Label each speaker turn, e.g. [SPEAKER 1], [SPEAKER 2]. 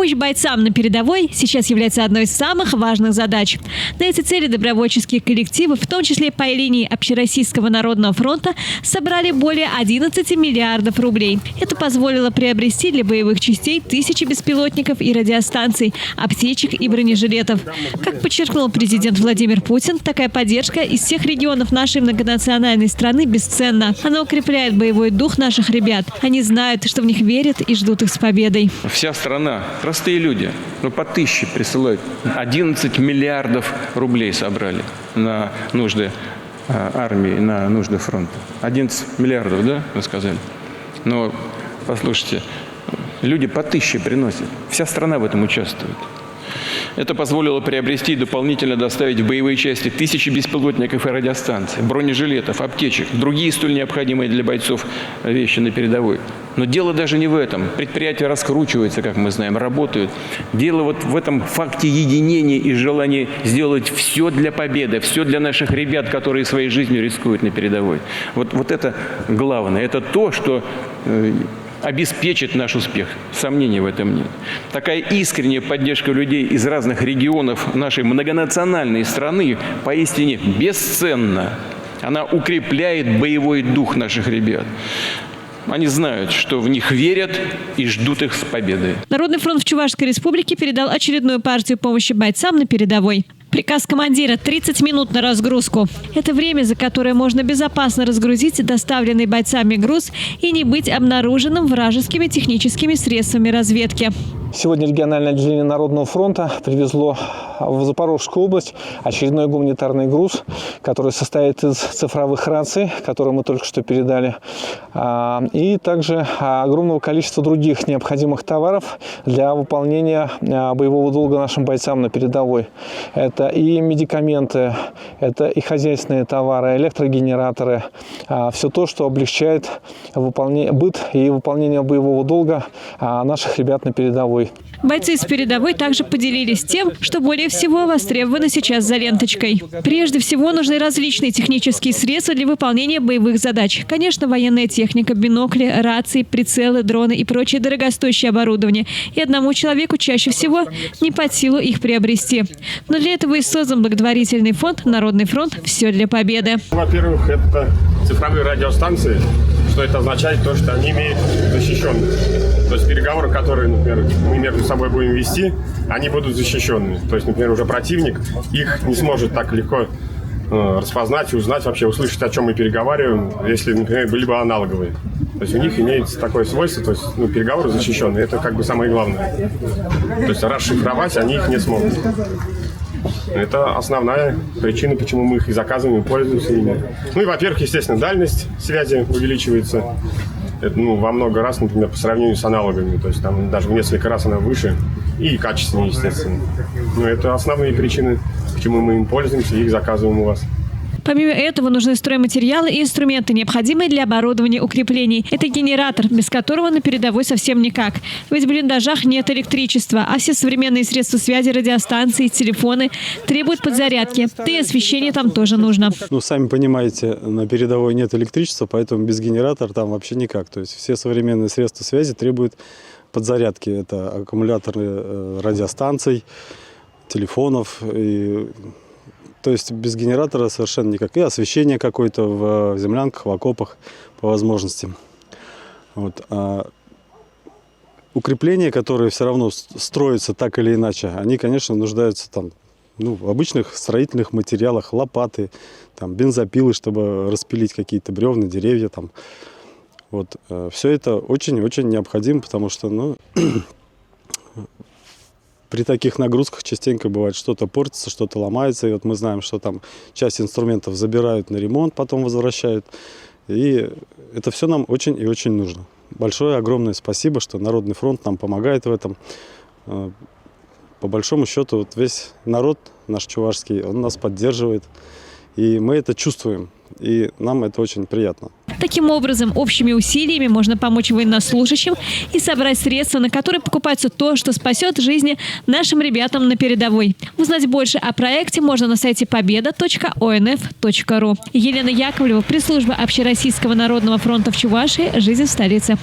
[SPEAKER 1] Помощь бойцам на передовой сейчас является одной из самых важных задач. На эти цели добровольческие коллективы, в том числе по линии Общероссийского народного фронта, собрали более 11 миллиардов рублей. Это позволило приобрести для боевых частей тысячи беспилотников и радиостанций, аптечек и бронежилетов. Как подчеркнул президент Владимир Путин, такая поддержка из всех регионов нашей многонациональной страны бесценна. Она укрепляет боевой дух наших ребят. Они знают, что в них верят и ждут их с победой.
[SPEAKER 2] Вся страна, простые люди, по 1000 присылают. 11 миллиардов рублей собрали на нужды армии, на нужды фронта. 11 миллиардов, да, вы сказали? Но, послушайте, люди по 1000 приносят. Вся страна в этом участвует. Это позволило приобрести и дополнительно доставить в боевые части тысячи беспилотников и радиостанций, бронежилетов, аптечек, другие столь необходимые для бойцов вещи на передовой. Но дело даже не в этом. Предприятия раскручиваются, как мы знаем, работают. Дело вот в этом факте единения и желании сделать все для победы, все для наших ребят, которые своей жизнью рискуют на передовой. Вот это главное. Это то, что обеспечит наш успех. Сомнений в этом нет. Такая искренняя поддержка людей из разных регионов нашей многонациональной страны поистине бесценна. Она укрепляет боевой дух наших ребят. Они знают, что в них верят и ждут их с победой.
[SPEAKER 1] Народный фронт в Чувашской республике передал очередную партию помощи бойцам на передовой. Приказ командира – 30 минут на разгрузку. Это время, за которое можно безопасно разгрузить доставленный бойцами груз и не быть обнаруженным вражескими техническими средствами разведки.
[SPEAKER 3] Сегодня региональное отделение Народного фронта привезло в Запорожскую область очередной гуманитарный груз, который состоит из цифровых раций, которые мы только что передали, и также огромного количества других необходимых товаров для выполнения боевого долга нашим бойцам на передовой. Это и медикаменты, это и хозяйственные товары, электрогенераторы, все то, что облегчает быт и выполнение боевого долга наших ребят на передовой.
[SPEAKER 1] Бойцы с передовой также поделились тем, что более всего востребовано сейчас за ленточкой. Прежде всего нужны различные технические средства для выполнения боевых задач. Конечно, военная техника, бинокли, рации, прицелы, дроны и прочее дорогостоящее оборудование. И одному человеку чаще всего не под силу их приобрести. Но для этого и создан благотворительный фонд «Народный фронт. Все для победы».
[SPEAKER 4] Во-первых, это цифровые радиостанции. Что это означает? То, что они имеют защищенность. То есть переговоры, которые, например, мы между собой будем вести, они будут защищенными. То есть, например, уже противник их не сможет так легко распознать, узнать, вообще услышать, о чем мы переговариваем, если, например, были бы аналоговые. То есть у них имеется такое свойство, то есть переговоры защищенные, это как бы самое главное. То есть расшифровать они их не смогут. Это основная причина, почему мы их и заказываем, и пользуемся ими. Ну и, во-первых, естественно, дальность связи увеличивается. Это, во много раз, например, по сравнению с аналогами. То есть там даже в несколько раз она выше и качественнее, естественно. Но это основные причины, почему мы им пользуемся и их заказываем у вас.
[SPEAKER 1] Помимо этого нужны стройматериалы и инструменты, необходимые для оборудования укреплений. Это генератор, без которого на передовой совсем никак. Ведь в блиндажах нет электричества, а все современные средства связи, радиостанции, телефоны требуют подзарядки. Да и освещение там тоже нужно.
[SPEAKER 5] Сами понимаете, на передовой нет электричества, поэтому без генератора там вообще никак. То есть все современные средства связи требуют подзарядки. Это аккумуляторы радиостанций, телефонов и... То есть без генератора совершенно никак. И освещение какое-то в землянках, в окопах по возможности. А укрепления, которые все равно строятся так или иначе, они, конечно, нуждаются в обычных строительных материалах, лопаты, бензопилы, чтобы распилить какие-то бревна, деревья. Все это очень-очень необходимо, потому что при таких нагрузках частенько бывает, что-то портится, что-то ломается. И мы знаем, что там часть инструментов забирают на ремонт, потом возвращают. И это все нам очень и очень нужно. Большое, огромное спасибо, что Народный фронт нам помогает в этом. По большому счету, весь народ наш чувашский, он нас поддерживает. И мы это чувствуем. И нам это очень приятно.
[SPEAKER 1] Таким образом, общими усилиями можно помочь военнослужащим и собрать средства, на которые покупается то, что спасет жизни нашим ребятам на передовой. Узнать больше о проекте можно на сайте победа.онф.ру. Елена Яковлева, пресс-служба Общероссийского народного фронта в Чувашии. Жизнь в столице.